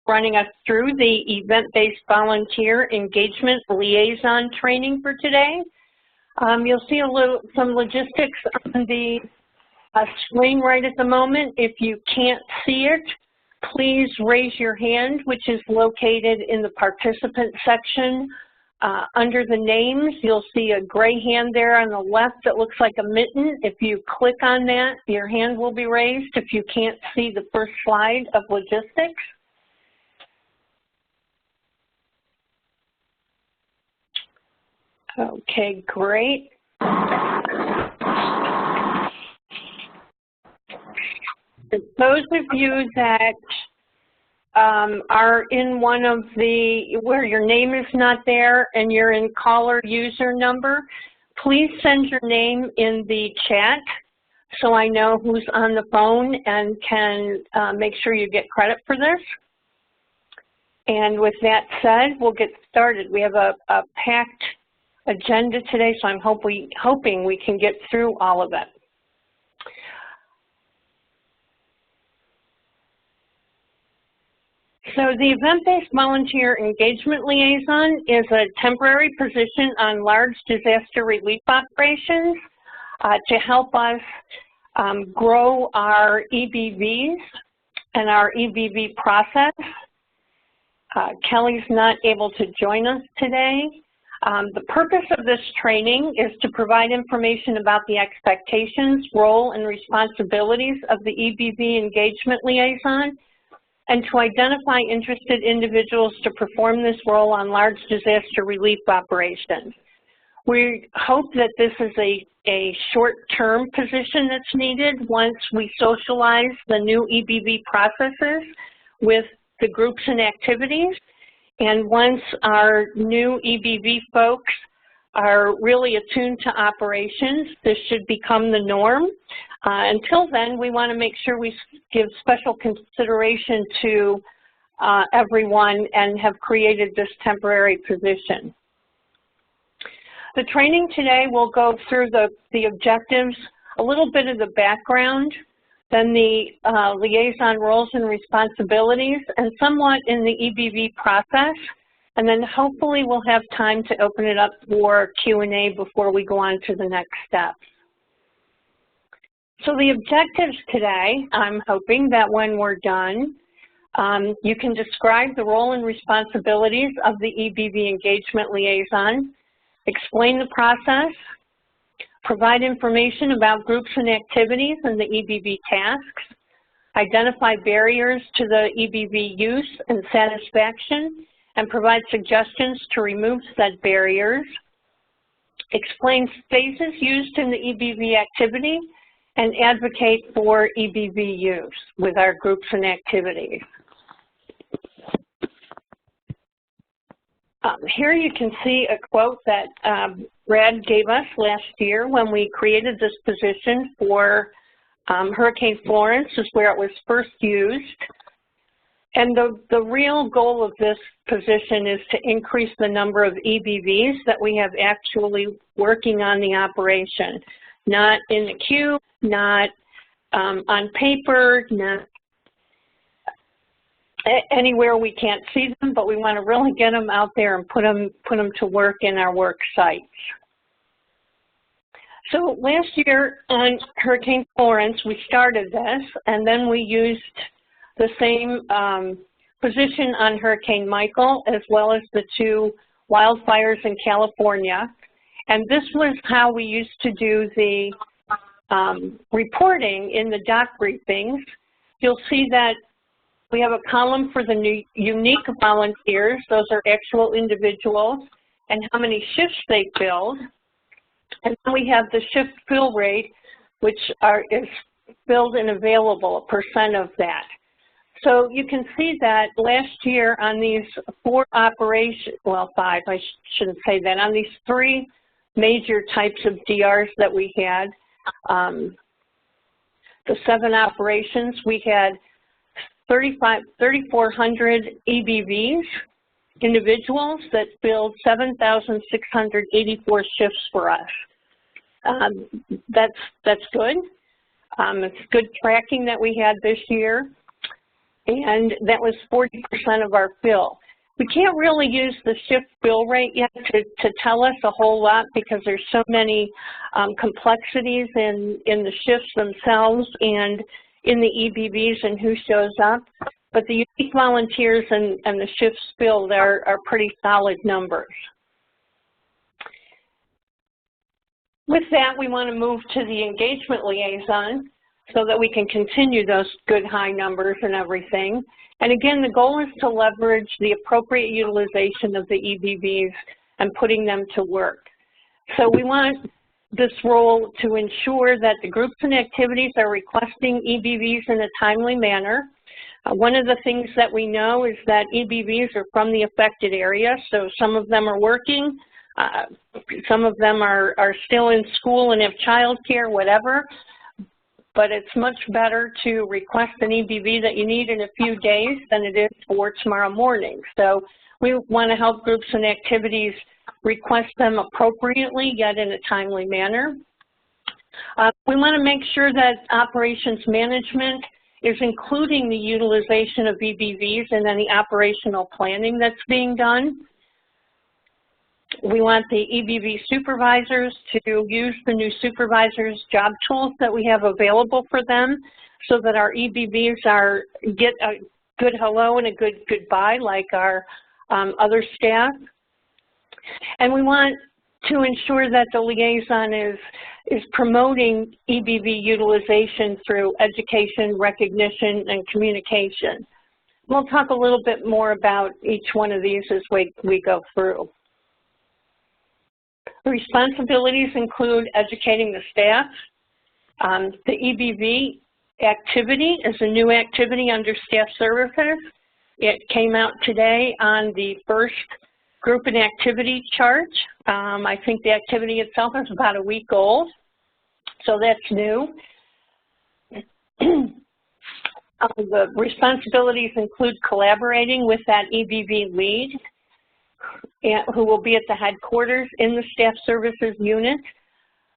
running us through the event-based volunteer engagement liaison training for today. You'll see some logistics on the screen right at the moment. If you can't see it, please raise your hand, which is located in the participant section. Under the names, you'll see a gray hand there on the left that looks like a mitten. If you click on that, your hand will be raised if you can't see the first slide of logistics. Okay, great. For those of you that are in one of the, where your name is not there and you're in caller user number, please send your name in the chat so I know who's on the phone and can make sure you get credit for this. And with that said, we'll get started. We have a packed agenda today, so I'm hoping we can get through all of it. So the event-based volunteer engagement liaison is a temporary position on large disaster relief operations to help us grow our EBVs and our EBV process. Kelly's not able to join us today. The purpose of this training is to provide information about the expectations, role, and responsibilities of the EBV engagement liaison, and to identify interested individuals to perform this role on large disaster relief operations. We hope that this is a short-term position that's needed once we socialize the new EBV processes with the groups and activities, and once our new EBV folks are really attuned to operations, this should become the norm. Until then, we want to make sure we give special consideration to everyone and have created this temporary position. The training today will go through the objectives, a little bit of the background, then the liaison roles and responsibilities, and somewhat in the EBV process. And then hopefully we'll have time to open it up for Q&A before we go on to the next steps. So the objectives today, I'm hoping that when we're done, you can describe the role and responsibilities of the EBV engagement liaison, explain the process, provide information about groups and activities and the EBV tasks, identify barriers to the EBV use and satisfaction, and provide suggestions to remove said barriers, explain phases used in the EBV activity, and advocate for EBV use with our groups and activities. Here you can see a quote that Brad gave us last year when we created this position for Hurricane Florence, is where it was first used. And the real goal of this position is to increase the number of EBVs that we have actually working on the operation. Not in the queue, not on paper, not anywhere we can't see them, but we want to really get them out there and put them to work in our work sites. So last year on Hurricane Florence, we started this, and then we used the same position on Hurricane Michael, as well as the two wildfires in California. And this was how we used to do the reporting in the doc briefings. You'll see that we have a column for the unique volunteers. Those are actual individuals and how many shifts they filled. And then we have the shift fill rate, which is filled and available, a % of that. So you can see that last year on these 4 operations, well 5, I shouldn't say that, on these 3 major types of DRs that we had, the 7 operations, we had 3,400 EBVs, individuals that filled 7,684 shifts for us. That's good. It's good tracking that we had this year. and that was 40% of our fill. We can't really use the shift bill rate yet to tell us a whole lot because there's so many complexities in the shifts themselves and in the EBVs and who shows up. But the unique volunteers and the shifts filled are pretty solid numbers. With that, we want to move to the engagement liaison so that we can continue those good high numbers and everything. And again, the goal is to leverage the appropriate utilization of the EBVs and putting them to work. So we want this role to ensure that the groups and activities are requesting EBVs in a timely manner. One of the things that we know is that EBVs are from the affected area, so some of them are working, some of them are still in school and have childcare, whatever. But it's much better to request an EBV that you need in a few days than it is for tomorrow morning. So we want to help groups and activities request them appropriately, yet in a timely manner. We want to make sure that operations management is including the utilization of EBVs in any operational planning that's being done. We want the EBV supervisors to use the new supervisors' job tools that we have available for them so that our EBVs get a good hello and a good goodbye like our other staff. And we want to ensure that the liaison is promoting EBV utilization through education, recognition, and communication. We'll talk a little bit more about each one of these as we go through. The responsibilities include educating the staff. The EBV activity is a new activity under staff services. It came out today on the first group and activity chart. I think the activity itself is about a week old, so that's new. The responsibilities include collaborating with that EBV lead, who will be at the headquarters in the staff services unit,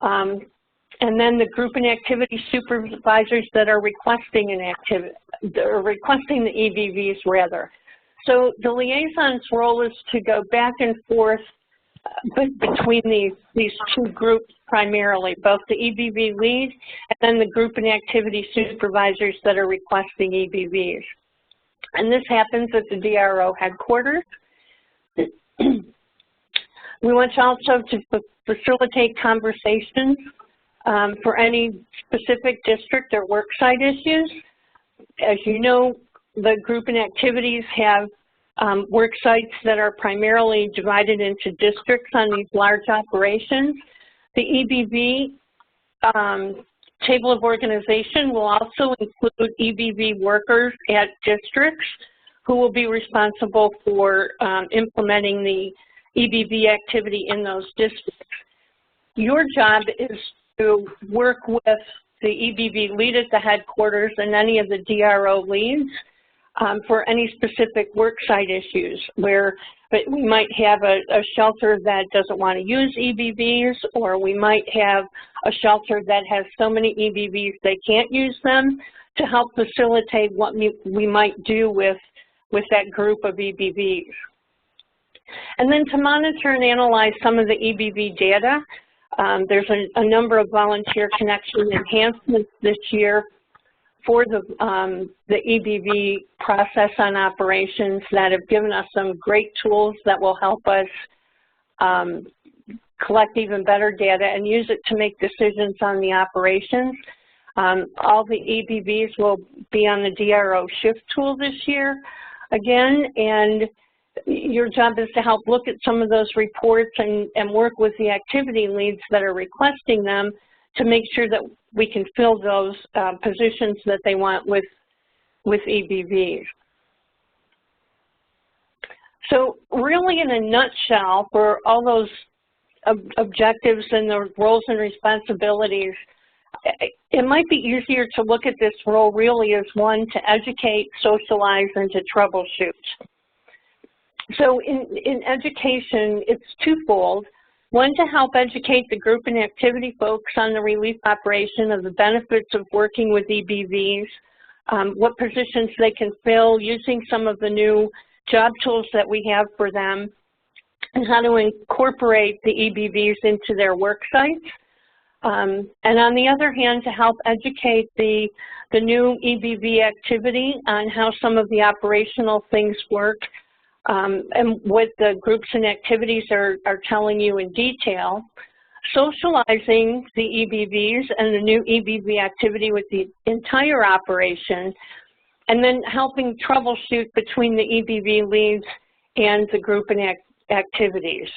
and then the group and activity supervisors that are requesting an activity, or requesting the EBVs rather. So the liaison's role is to go back and forth between these two groups primarily, both the EBV lead and then the group and activity supervisors that are requesting EBVs. And this happens at the DRO headquarters. We want you also to facilitate conversations for any specific district or worksite issues. As you know, the group and activities have work sites that are primarily divided into districts on these large operations. The EBV table of organization will also include EBV workers at districts who will be responsible for implementing the EBV activity in those districts. Your job is to work with the EBV lead at the headquarters and any of the DRO leads for any specific worksite issues where we might have a shelter that doesn't want to use EBVs, or we might have a shelter that has so many EBVs they can't use them, to help facilitate what we might do with that group of EBVs. And then to monitor and analyze some of the EBV data. There's a number of volunteer connection enhancements this year for the EBV process on operations that have given us some great tools that will help us collect even better data and use it to make decisions on the operations. All the EBVs will be on the DRO shift tool this year again, and your job is to help look at some of those reports and work with the activity leads that are requesting them to make sure that we can fill those positions that they want with EBVs. So really in a nutshell, for all those objectives and the roles and responsibilities, it might be easier to look at this role really as one to educate, socialize, and to troubleshoot. So in education, it's twofold. One, to help educate the group and activity folks on the relief operation of the benefits of working with EBVs, what positions they can fill using some of the new job tools that we have for them, and how to incorporate the EBVs into their work sites. And on the other hand, to help educate the new EBV activity on how some of the operational things work, and what the groups and activities are telling you in detail, socializing the EBVs and the new EBV activity with the entire operation, and then helping troubleshoot between the EBV leads and the group and activities.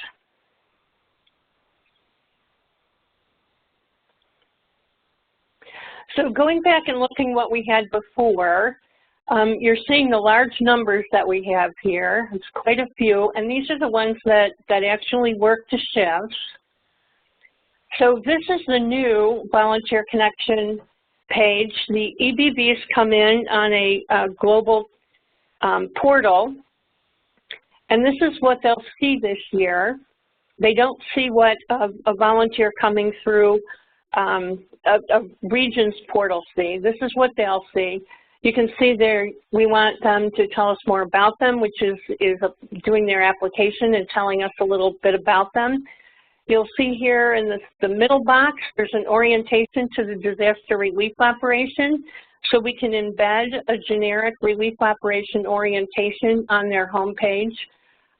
So going back and looking what we had before, you're seeing the large numbers that we have here. It's quite a few, and these are the ones that actually work to shifts. So this is the new Volunteer Connection page. The EBVs come in on a global portal, and this is what they'll see this year. They don't see what a volunteer coming through a region's portal see. This is what they'll see. You can see there, we want them to tell us more about them, which is doing their application and telling us a little bit about them. You'll see here in the middle box, there's an orientation to the disaster relief operation. So we can embed a generic relief operation orientation on their homepage,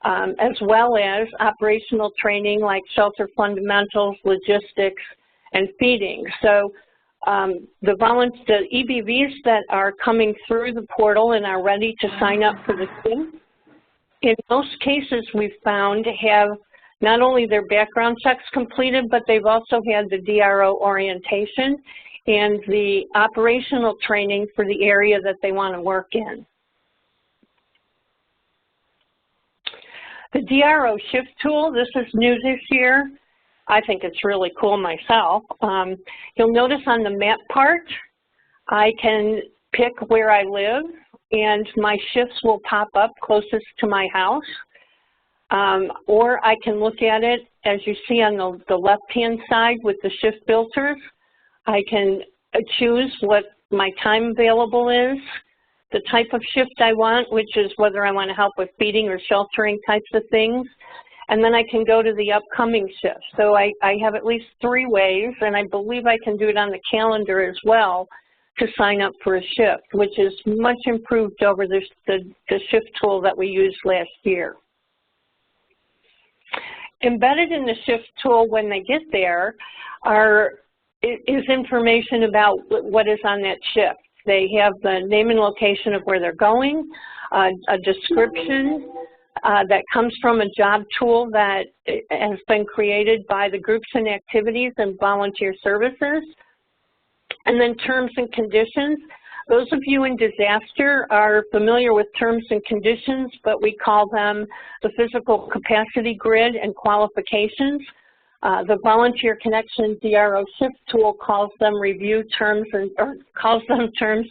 as well as operational training like shelter fundamentals, logistics, and feeding. So the EBVs that are coming through the portal and are ready to sign up for the team, in most cases we've found have not only their background checks completed, but they've also had the DRO orientation and the operational training for the area that they want to work in. The DRO shift tool, this is new this year. I think it's really cool myself. You'll notice on the map part, I can pick where I live and my shifts will pop up closest to my house. Or I can look at it, as you see on the left-hand side with the shift filters. I can choose what my time available is, the type of shift I want, which is whether I want to help with feeding or sheltering types of things. And then I can go to the upcoming shift. So I have at least 3 ways, and I believe I can do it on the calendar as well to sign up for a shift, which is much improved over the shift tool that we used last year. Embedded in the shift tool when they get there is information about what is on that shift. They have the name and location of where they're going, a description that comes from a job tool that has been created by the groups and activities and volunteer services, and then terms and conditions. Those of you in disaster are familiar with terms and conditions, but we call them the physical capacity grid and qualifications. The Volunteer Connection DRO shift tool calls them terms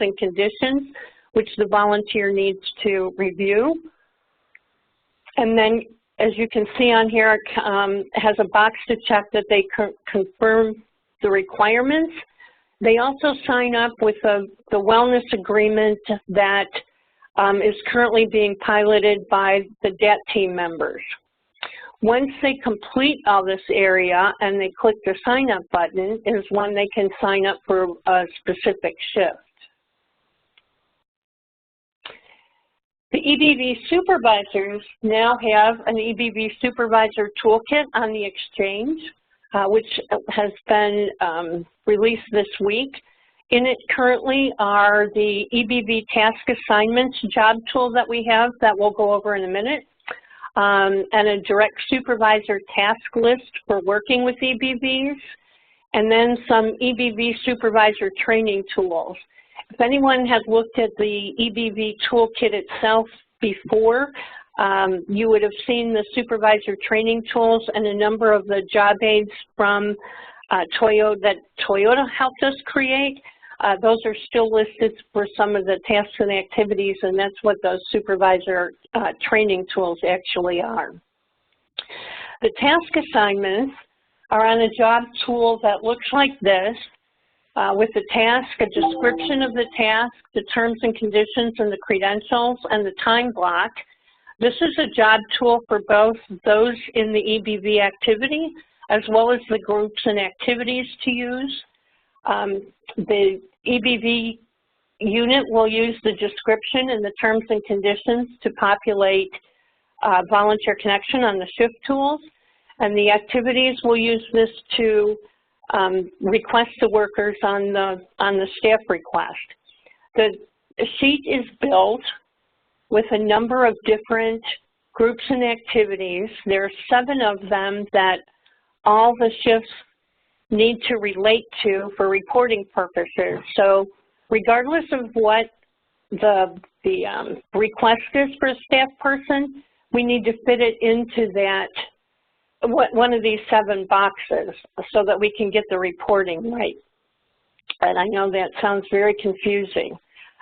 and conditions, which the volunteer needs to review. And then, as you can see on here, it has a box to check that they confirm the requirements. They also sign up with the wellness agreement that is currently being piloted by the DAT team members. Once they complete all this area and they click the sign up button is when they can sign up for a specific shift. The EBV supervisors now have an EBV supervisor toolkit on the exchange, which has been released this week. In it currently are the EBV task assignments job tool that we have that we'll go over in a minute, and a direct supervisor task list for working with EBVs, and then some EBV supervisor training tools. If anyone has looked at the EBV toolkit itself before, you would have seen the supervisor training tools and a number of the job aids from Toyota that Toyota helped us create. Those are still listed for some of the tasks and activities, and that's what those supervisor training tools actually are. The task assignments are on a job tool that looks like this. with the task, a description of the task, the terms and conditions and the credentials, and the time block. This is a job tool for both those in the EBV activity as well as the groups and activities to use. The EBV unit will use the description and the terms and conditions to populate volunteer connection on the shift tools, and the activities will use this to request the workers on the staff request. The sheet is built with a number of different groups and activities. There are 7 of them that all the shifts need to relate to for reporting purposes. So regardless of what the request is for a staff person, we need to fit it into that, one of these 7 boxes so that we can get the reporting right. And I know that sounds very confusing,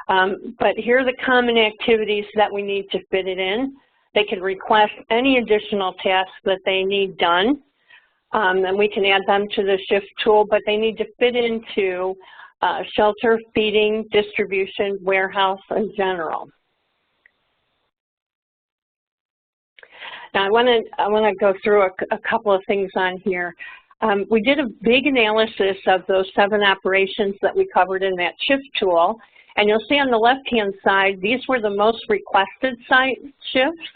but here are the common activities that we need to fit it in. They can request any additional tasks that they need done, and we can add them to the shift tool, but they need to fit into shelter, feeding, distribution, warehouse, and general. Now I want to go through a couple of things on here. We did a big analysis of those 7 operations that we covered in that shift tool, and you'll see on the left-hand side, these were the most requested shifts,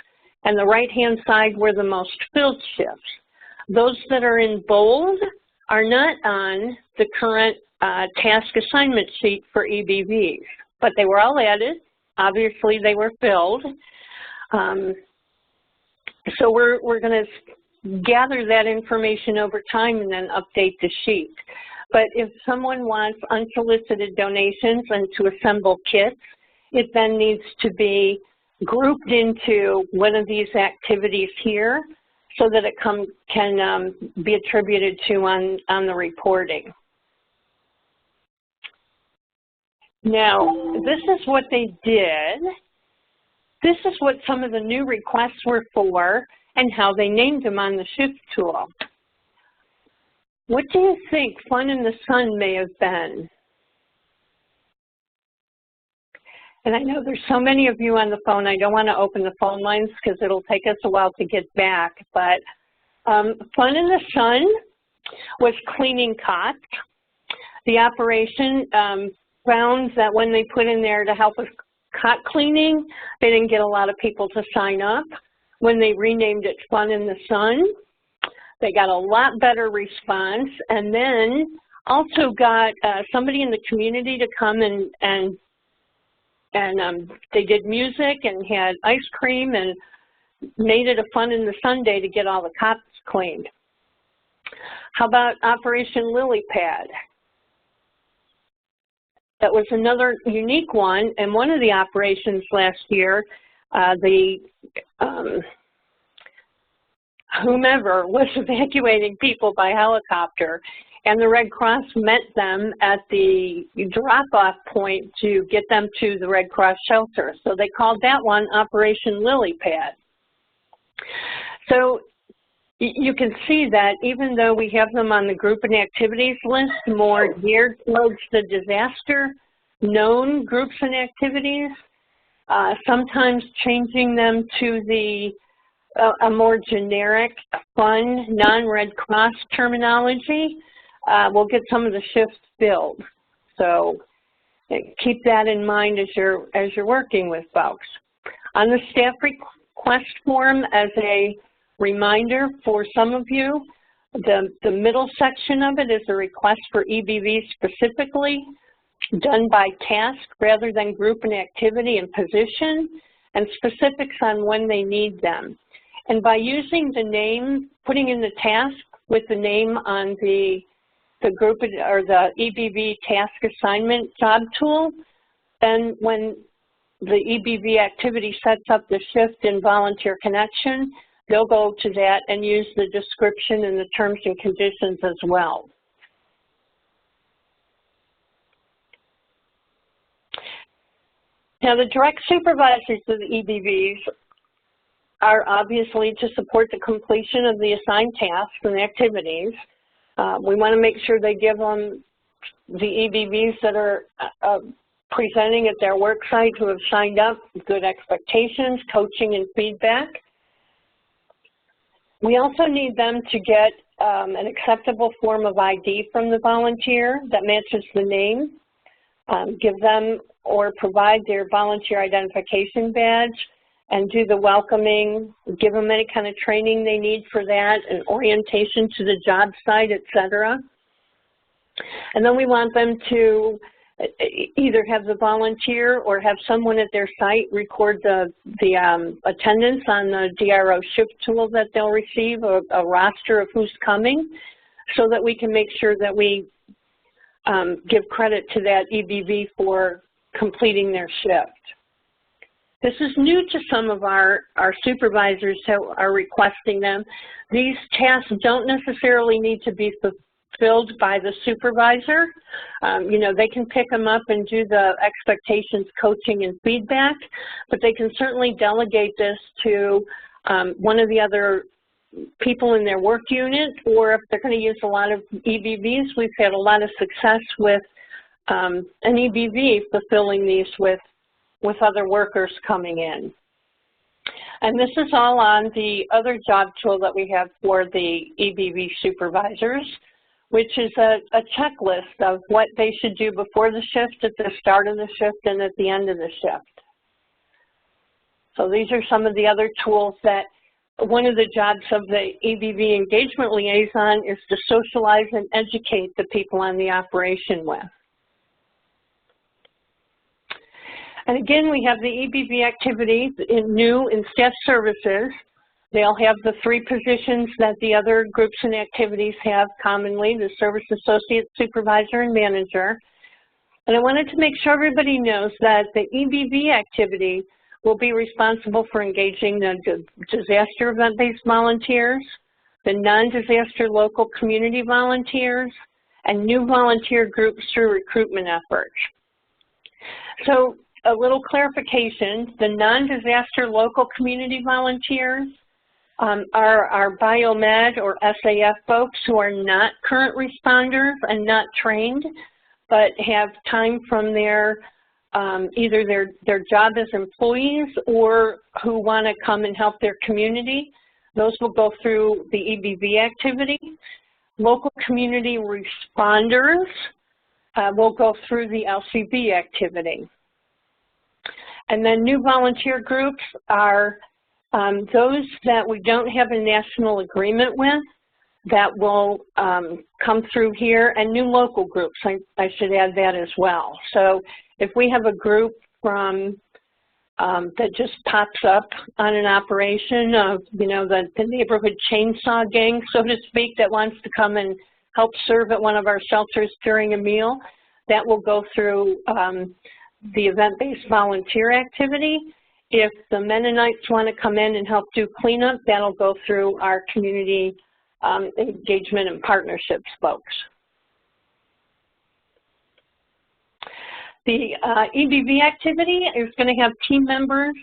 and the right-hand side were the most filled shifts. Those that are in bold are not on the current task assignment sheet for EBVs, but they were all added. Obviously, they were filled. So we're going to gather that information over time and then update the sheet. But if someone wants unsolicited donations and to assemble kits, it then needs to be grouped into one of these activities here so that it can be attributed to on the reporting. Now, this is what they did. This is what some of the new requests were for and how they named them on the shift tool. What do you think Fun in the Sun may have been? And I know there's so many of you on the phone, I don't want to open the phone lines because it'll take us a while to get back, but Fun in the Sun was cleaning cots. The operation found that when they put in there to help with cot cleaning, they didn't get a lot of people to sign up. When they renamed it Fun in the Sun, they got a lot better response, and then also got somebody in the community to come and they did music and had ice cream and made it a Fun in the Sun day to get all the cots cleaned. How about Operation Lily Pad? That was another unique one, and one of the operations last year, whomever was evacuating people by helicopter, and the Red Cross met them at the drop-off point to get them to the Red Cross shelter. So they called that one Operation Lily Pad. So you can see that even though we have them on the group and activities list, more geared towards the disaster known groups and activities, sometimes changing them to a more generic, fun, non-Red Cross terminology, will get some of the shifts filled. So keep that in mind as you're working with folks. On the staff request form, as a reminder for some of you, the middle section of it is a request for EBV specifically, done by task rather than group and activity and position, and specifics on when they need them. And by using the name, putting in the task with the name on the group or the EBV task assignment job tool, then when the EBV activity sets up the shift in volunteer connection, they'll go to that and use the description and the terms and conditions as well. Now, the direct supervisors of the EBVs are obviously to support the completion of the assigned tasks and activities. We want to make sure they give them the EBVs that are presenting at their work site who have signed up, good expectations, coaching and feedback. We also need them to get an acceptable form of ID from the volunteer that matches the name, give them or provide their volunteer identification badge, and do the welcoming, give them any kind of training they need for that, and orientation to the job site, etc. And then we want them to either have the volunteer or have someone at their site record the attendance on the DRO shift tool that they'll receive, a roster of who's coming, so that we can make sure that we give credit to that EBV for completing their shift. This is new to some of our supervisors who are requesting them. These tasks don't necessarily need to be fulfilled by the supervisor. You know, they can pick them up and do the expectations, coaching, and feedback, but they can certainly delegate this to one of the other people in their work unit, or if they're going to use a lot of EBVs, we've had a lot of success with an EBV fulfilling these with other workers coming in. And this is all on the other job tool that we have for the EBV supervisors, which is a checklist of what they should do before the shift, at the start of the shift, and at the end of the shift. So these are some of the other tools that one of the jobs of the EBV Engagement Liaison is to socialize and educate the people on the operation with. And again, we have the EBV activities new in staff services. They'll have the 3 positions that the other groups and activities have commonly, the service associate, supervisor, and manager. And I wanted to make sure everybody knows that the EBV activity will be responsible for engaging the disaster event-based volunteers, the non-disaster local community volunteers, and new volunteer groups through recruitment efforts. So a little clarification, the non-disaster local community volunteers are our biomed or SAF folks who are not current responders and not trained, but have time from their either their job as employees or who want to come and help their community. Those will go through the EBV activity. Local community responders will go through the LCB activity. And then new volunteer groups are those that we don't have a national agreement with that will come through here, and new local groups. I should add that as well. So if we have a group from that just pops up on an operation of, you know, the neighborhood chainsaw gang, so to speak, that wants to come and help serve at one of our shelters during a meal, that will go through the event-based volunteer activity. If the Mennonites want to come in and help do cleanup, that'll go through our community engagement and partnerships folks. The EBV activity is going to have team members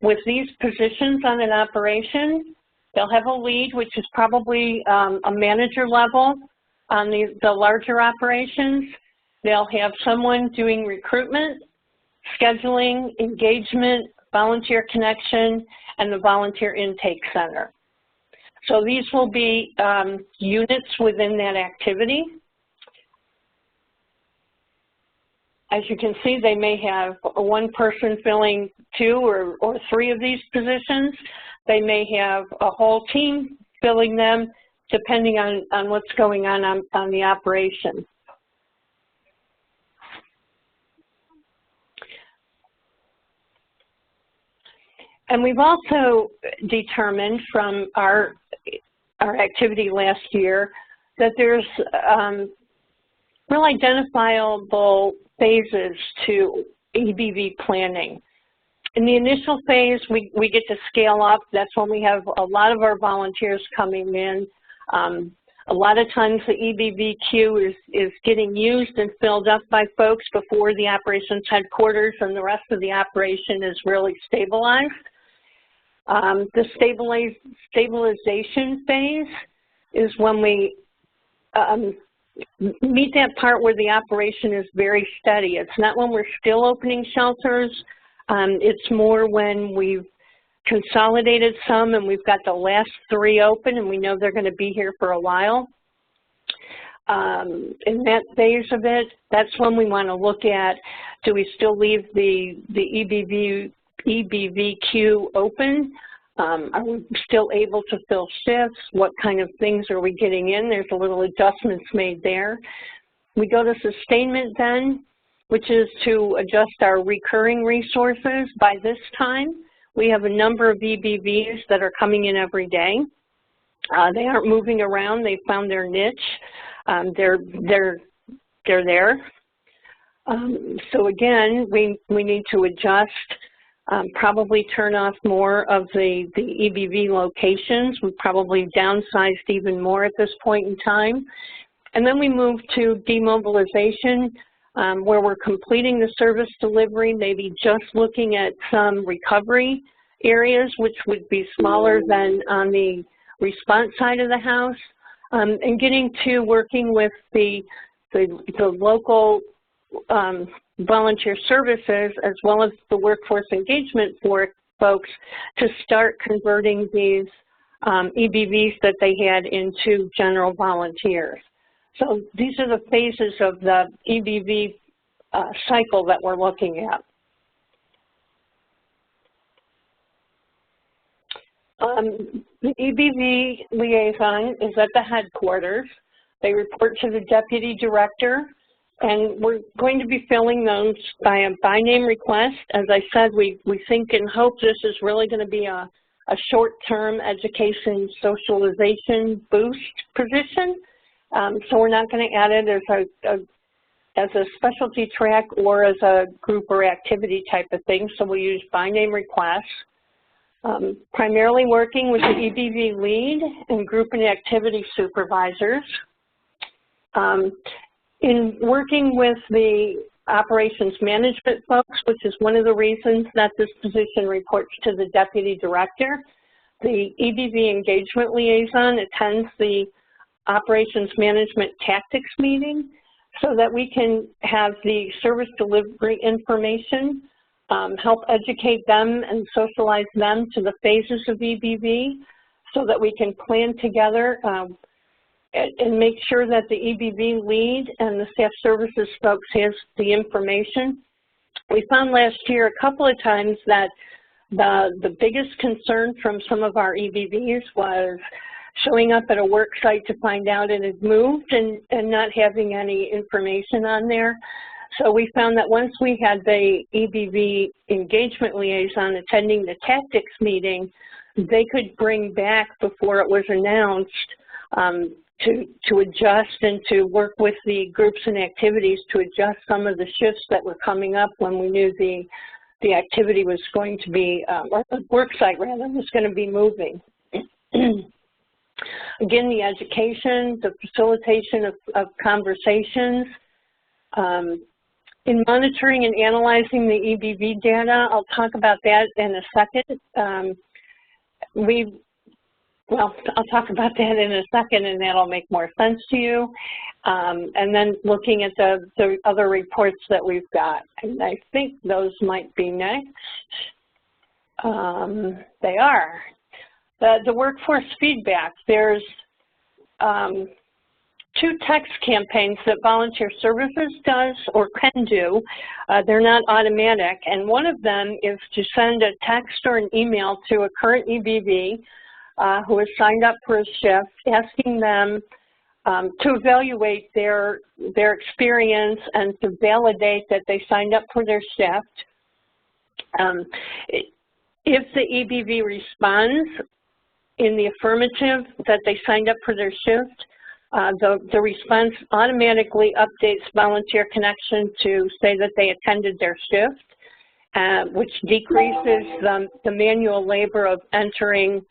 with these positions on an operation. They'll have a lead, which is probably a manager level on the larger operations. They'll have someone doing recruitment, scheduling, engagement, volunteer connection, and the volunteer intake center. So these will be units within that activity. As you can see, they may have one person filling 2 or 3 of these positions. They may have a whole team filling them, depending on what's going on the operation. And we've also determined from our activity last year that there's real identifiable phases to EBV planning. In the initial phase, we get to scale up. That's when we have a lot of our volunteers coming in. A lot of times the EBV queue is getting used and filled up by folks before the operations headquarters and the rest of the operation is really stabilized. The stabilization phase is when we meet that part where the operation is very steady. It's not when we're still opening shelters. It's more when we've consolidated some and we've got the last 3 open and we know they're going to be here for a while. In that phase of it, that's when we want to look at, do we still leave the EBV queue open? Are we still able to fill shifts? What kind of things are we getting in? There's a little adjustments made there. We go to sustainment then, which is to adjust our recurring resources. By this time, we have a number of EBVs that are coming in every day. They aren't moving around. They found their niche. They're there. So again, we need to adjust, probably turn off more of the EBV locations. We probably downsized even more at this point in time. And then we move to demobilization, where we're completing the service delivery, maybe just looking at some recovery areas, which would be smaller than on the response side of the house, and getting to working with the local volunteer services as well as the workforce engagement folks to start converting these EBVs that they had into general volunteers. So these are the phases of the EBV cycle that we're looking at. The EBV liaison is at the headquarters. They report to the deputy director, and we're going to be filling those by a by-name request. As I said, we think and hope this is really going to be a short-term education socialization boost position. So we're not going to add it as a specialty track or as a group or activity type of thing. So we'll use by-name requests. Primarily working with the EBV lead and group and activity supervisors. In working with the operations management folks, which is one of the reasons that this position reports to the deputy director, the EBV engagement liaison attends the operations management tactics meeting so that we can have the service delivery information, help educate them and socialize them to the phases of EBV so that we can plan together and make sure that the EBV lead and the staff services folks has the information. We found last year a couple of times that the biggest concern from some of our EBVs was showing up at a work site to find out it had moved and not having any information on there. So we found that once we had the EBV engagement liaison attending the tactics meeting, they could bring back before it was announced to adjust and to work with the groups and activities to adjust some of the shifts that were coming up when we knew the activity was going to be, or the work site rather, was going to be moving. Again, the education, the facilitation of conversations. In monitoring and analyzing the EBV data, I'll talk about that in a second. I'll talk about that in a second, and that'll make more sense to you. And then looking at the other reports that we've got, and I think those might be next. They are. The workforce feedback. There's 2 text campaigns that Volunteer Services does or can do. They're not automatic, and one of them is to send a text or an email to a current EBV who has signed up for a shift, asking them to evaluate their experience and to validate that they signed up for their shift. If the EBV responds in the affirmative that they signed up for their shift, the response automatically updates Volunteer Connection to say that they attended their shift, which decreases the manual labor of entering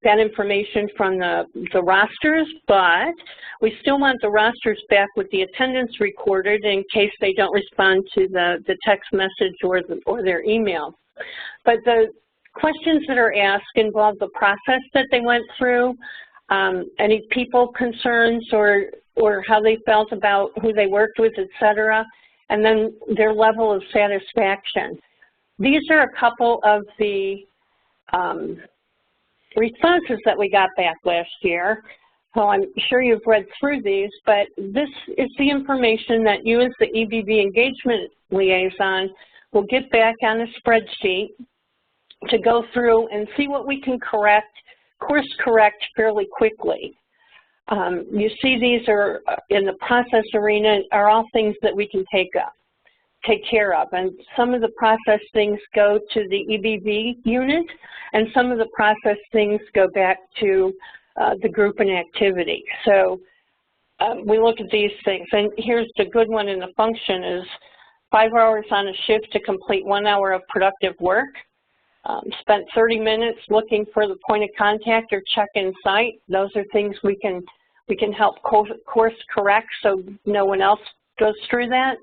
that information from the rosters, but we still want the rosters back with the attendance recorded in case they don't respond to the text message or their email. But the questions that are asked involve the process that they went through, any people concerns or or how they felt about who they worked with, etc., and then their level of satisfaction. These are a couple of the responses that we got back last year. So I'm sure you've read through these, but this is the information that you as the EBV Engagement Liaison will get back on a spreadsheet to go through and see what we can course correct fairly quickly. You see these are in the process arena are all things that we can take care of. And some of the process things go to the EBV unit, and some of the process things go back to the group and activity. So we look at these things, and here's the good one in the function is 5 hours on a shift to complete 1 hour of productive work. Spent 30 minutes looking for the point of contact or check-in site. Those are things we can help course correct so no one else goes through that.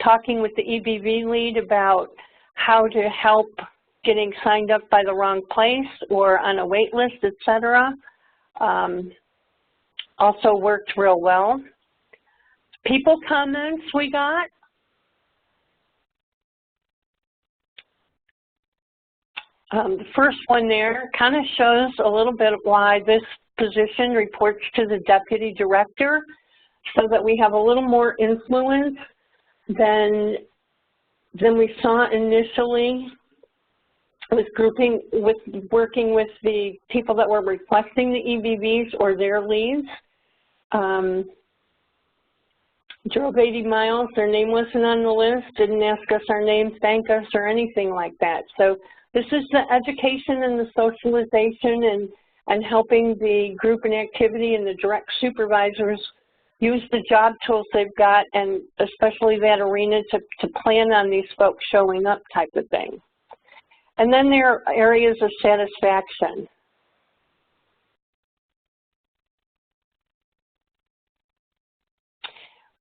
Talking with the EBV lead about how to help getting signed up by the wrong place or on a wait list, etc. Also worked real well. People comments we got. The first one there kind of shows a little bit of why this position reports to the deputy director, so that we have a little more influence than we saw initially with working with the people that were requesting the EBVs or their leads. Drove 80 miles, their name wasn't on the list, didn't ask us our names, thank us, or anything like that. So this is the education and the socialization and helping the group and activity and the direct supervisors use the job tools they've got, and especially that arena to plan on these folks showing up type of thing. And then there are areas of satisfaction.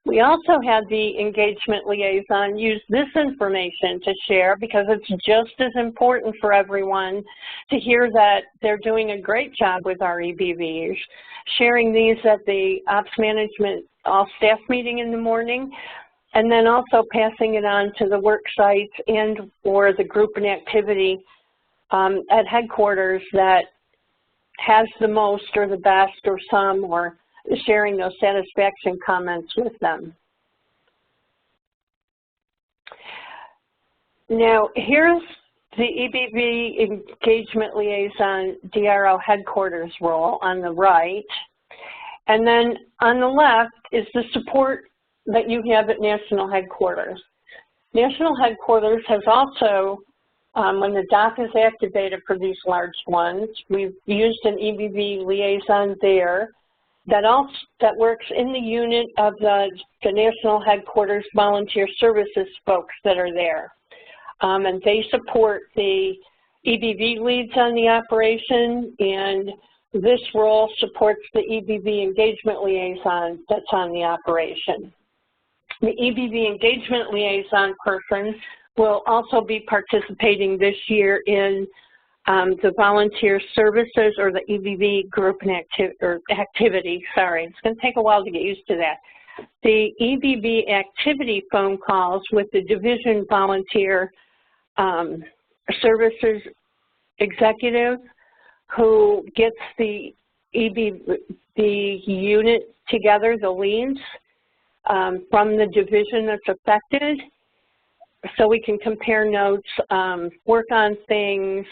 We also had the engagement liaison use this information to share, because it's just as important for everyone to hear that they're doing a great job with our EBVs, sharing these at the ops management all staff meeting in the morning, and then also passing it on to the work sites and or the group and activity at headquarters that has the most or the best or some, or sharing those satisfaction comments with them. Now, here's the EBV Engagement Liaison DRO headquarters role on the right. And then on the left is the support that you have at national headquarters. National headquarters has also, when the doc is activated for these large ones, we've used an EBV liaison there that works in the unit of the national headquarters volunteer services folks that are there. And they support the EBV leads on the operation, and this role supports the EBV engagement liaison that's on the operation. The EBV engagement liaison person will also be participating this year in the volunteer services, or the EBV group and activity, sorry. It's going to take a while to get used to that. The EBV activity phone calls with the division volunteer services executive who gets the unit together, the leads, from the division that's affected, so we can compare notes, work on things,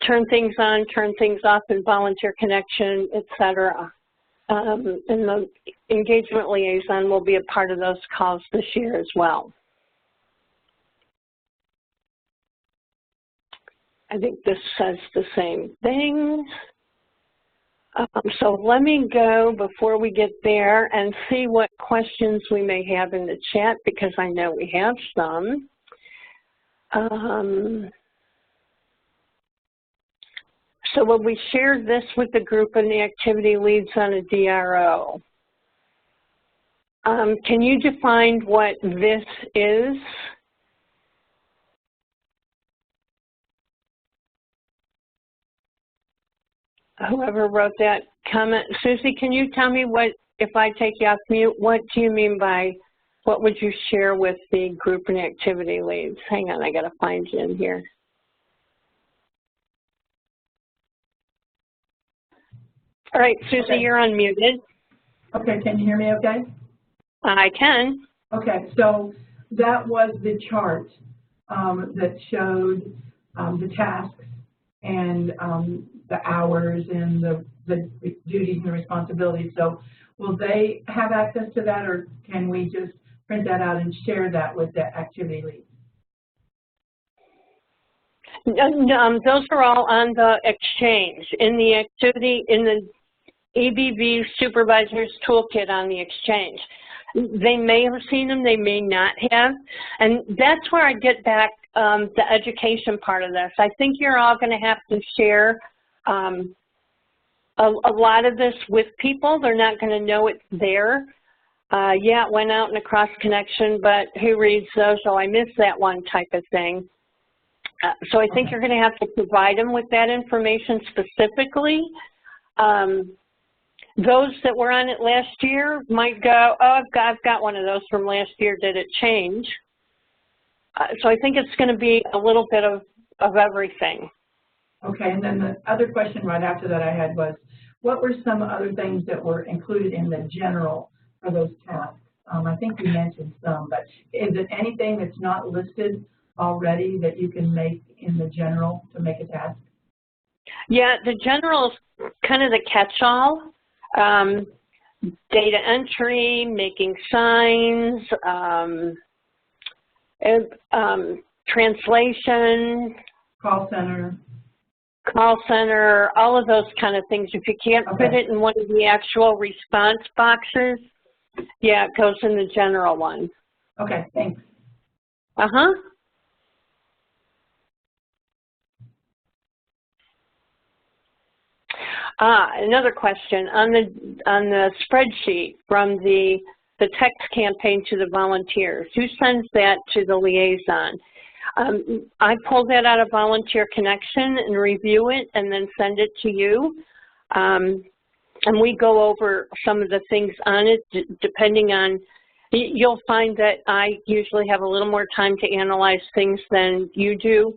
turn things on, turn things off in volunteer connection, etc. And the engagement liaison will be a part of those calls this year as well. I think this says the same thing. So let me go before we get there and see what questions we may have in the chat, because I know we have some. So when we share this with the group and the activity leads on a DRO, can you define what this is? Whoever wrote that comment, Susie, can you tell me what if I take you off mute, what do you mean by, what would you share with the group and activity leads? Hang on, I got to find you in here. All right, Susie, okay. You're unmuted. Okay, can you hear me okay? I can. Okay, so that was the chart that showed the tasks and the hours and the duties and responsibilities. So will they have access to that, or can we just print that out and share that with the activity leads? Those are all on the exchange, in the activity, in the EBV Supervisors Toolkit on the exchange. They may have seen them, they may not have, and that's where I get back the education part of this. I think you're all going to have to share a lot of this with people. They're not going to know it's there. Yeah, it went out in a cross connection, but who reads those? Oh, I missed that one type of thing. So I think you're going to have to provide them with that information specifically. Those that were on it last year might go, oh, I've got one of those from last year. Did it change? So I think it's going to be a little bit of everything. Okay, and then the other question right after that I had was, what were some other things that were included in the general for those tasks? I think you mentioned some, but is it anything that's not listed already that you can make in the general to make a task? Yeah, the general is kind of the catch-all. Data entry, making signs, translation, call center, all of those kind of things. If you can't put it in one of the actual response boxes, yeah, it goes in the general one. Okay, thanks. Uh-huh. Another question on the spreadsheet from the text campaign to the volunteers. Who sends that to the liaison? I pull that out of Volunteer Connection and review it and then send it to you. And we go over some of the things on it depending on, you'll find that I usually have a little more time to analyze things than you do.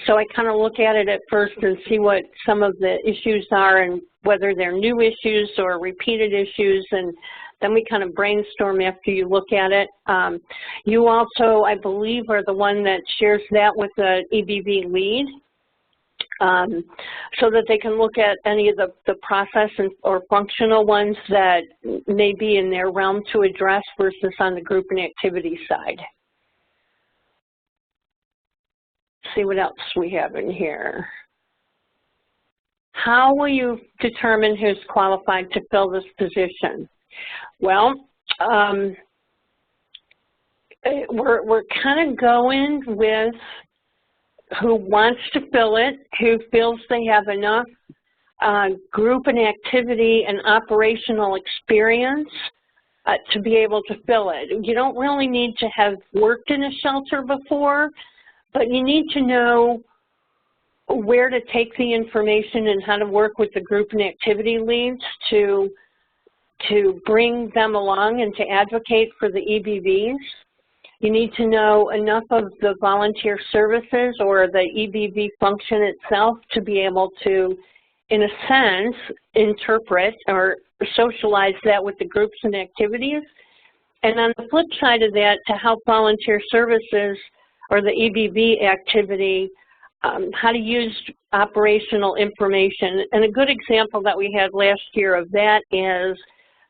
So I kind of look at it at first and see what some of the issues are and whether they're new issues or repeated issues, and then we kind of brainstorm after you look at it. You also, I believe, are the one that shares that with the EBV lead so that they can look at any of the process or functional ones that may be in their realm to address versus on the group and activity side. See what else we have in here. How will you determine who's qualified to fill this position? Well, we're kind of going with who wants to fill it, who feels they have enough group and activity and operational experience to be able to fill it. You don't really need to have worked in a shelter before, but you need to know where to take the information and how to work with the group and activity leads to bring them along and to advocate for the EBVs. You need to know enough of the volunteer services or the EBV function itself to be able to, in a sense, interpret or socialize that with the groups and activities. And on the flip side of that, to help volunteer services or the EBV activity, how to use operational information. And a good example that we had last year of that is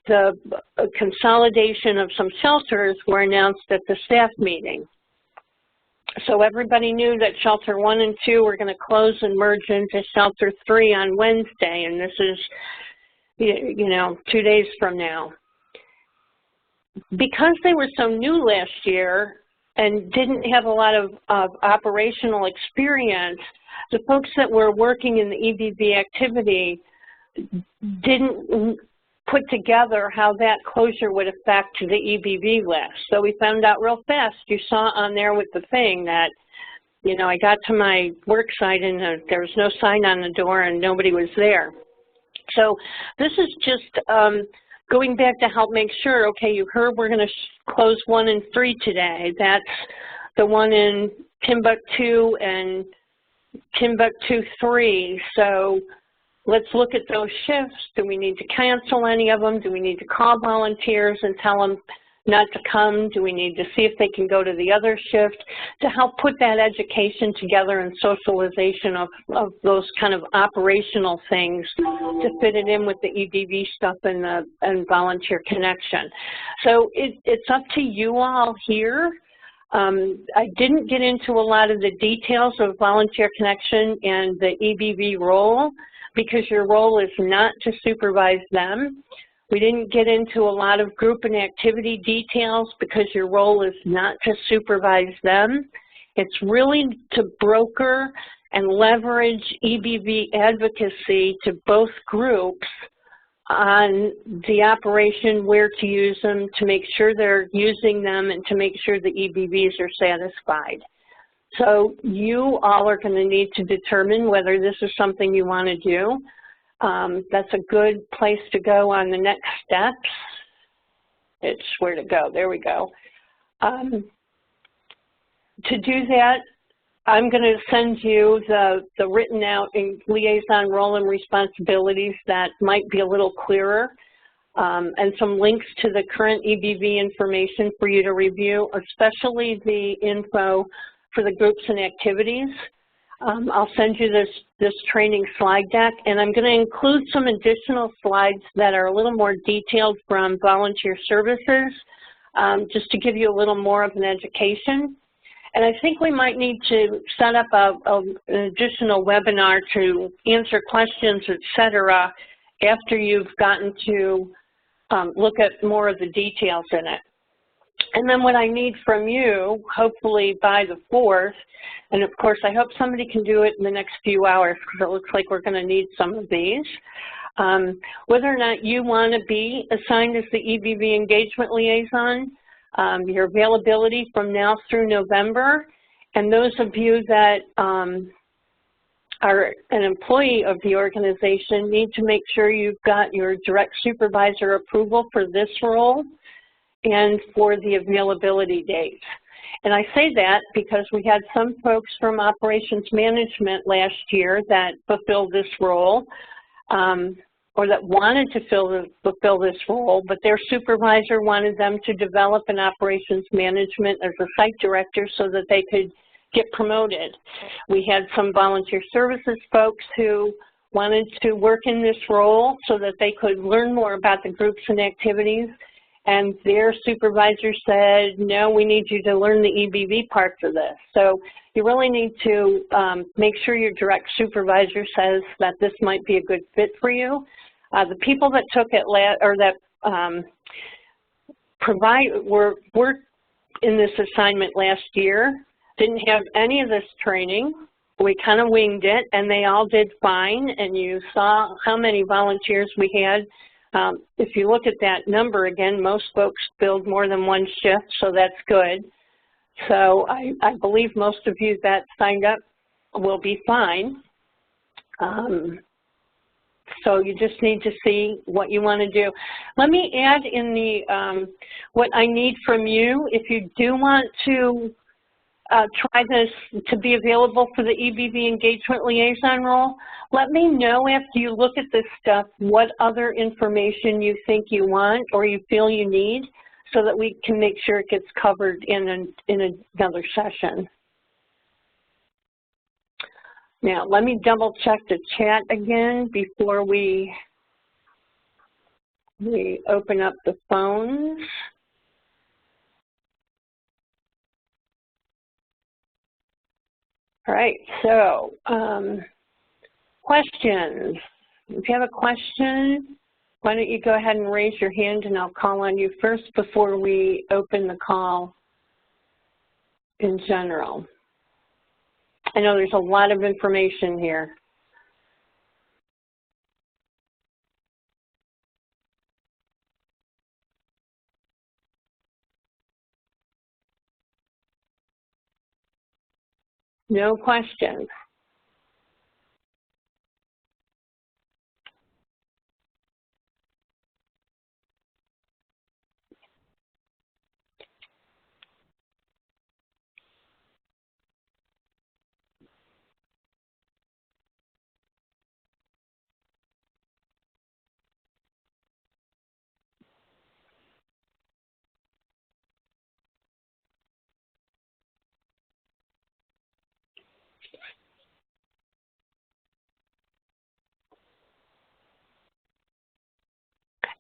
the consolidation of some shelters were announced at the staff meeting. So everybody knew that shelter 1 and 2 were going to close and merge into shelter 3 on Wednesday, and this is, you know, 2 days from now. Because they were so new last year and didn't have a lot of operational experience, the folks that were working in the EBV activity didn't put together how that closure would affect the EBV list. So we found out real fast. You saw on there with the thing that, you know, I got to my work site and there was no sign on the door and nobody was there. So this is just going back to help make sure, okay, you heard we're going to close 1 and 3 today. That's the one in Timbuktu and Timbuktu 3. So let's look at those shifts. Do we need to cancel any of them? Do we need to call volunteers and tell them not to come? Do we need to see if they can go to the other shift to help put that education together and socialization of those kind of operational things to fit it in with the EBV stuff and volunteer connection? So it's up to you all here. I didn't get into a lot of the details of volunteer connection and the EBV role because your role is not to supervise them. We didn't get into a lot of group and activity details because your role is not to supervise them. It's really to broker and leverage EBV advocacy to both groups on the operation, where to use them, to make sure they're using them, and to make sure the EBVs are satisfied. So you all are going to need to determine whether this is something you want to do. That's a good place to go on the next steps. It's where to go. There we go. To do that, I'm going to send you the written out liaison role and responsibilities that might be a little clearer, and some links to the current EBV information for you to review, especially the info for the groups and activities. I'll send you this training slide deck, and I'm going to include some additional slides that are a little more detailed from volunteer services, just to give you a little more of an education. And I think we might need to set up an additional webinar to answer questions, et cetera, after you've gotten to look at more of the details in it. And then what I need from you, hopefully by the 4th, and of course I hope somebody can do it in the next few hours because it looks like we're going to need some of these, whether or not you want to be assigned as the EBV Engagement Liaison, your availability from now through November, and those of you that are an employee of the organization need to make sure you've got your direct supervisor approval for this role and for the availability dates. And I say that because we had some folks from operations management last year that fulfilled this role, or that wanted to fulfill this role, but their supervisor wanted them to develop an operations management as a site director so that they could get promoted. We had some volunteer services folks who wanted to work in this role so that they could learn more about the groups and activities, and their supervisor said, no, we need you to learn the EBV parts of this. So you really need to make sure your direct supervisor says that this might be a good fit for you. The people that took it, were in this assignment last year didn't have any of this training. We kind of winged it, and they all did fine, and you saw how many volunteers we had. If you look at that number again, most folks filled more than one shift, so that's good. So I believe most of you that signed up will be fine. So you just need to see what you want to do. Let me add in the what I need from you. If you do want to try this to be available for the EBV Engagement Liaison role, let me know after you look at this stuff what other information you think you want or you feel you need so that we can make sure it gets covered in another session. Now, let me double check the chat again before we open up the phones. All right, so questions. If you have a question, why don't you go ahead and raise your hand and I'll call on you first before we open the call in general. I know there's a lot of information here. No questions.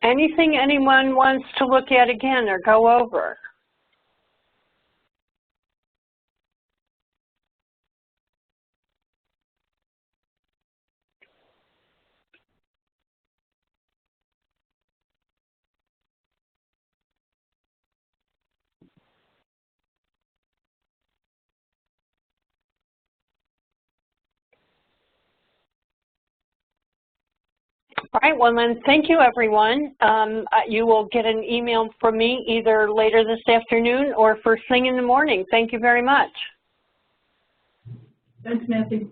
Anything anyone wants to look at again or go over? All right, well then, thank you everyone. You will get an email from me either later this afternoon or first thing in the morning. Thank you very much. Thanks, Nancy.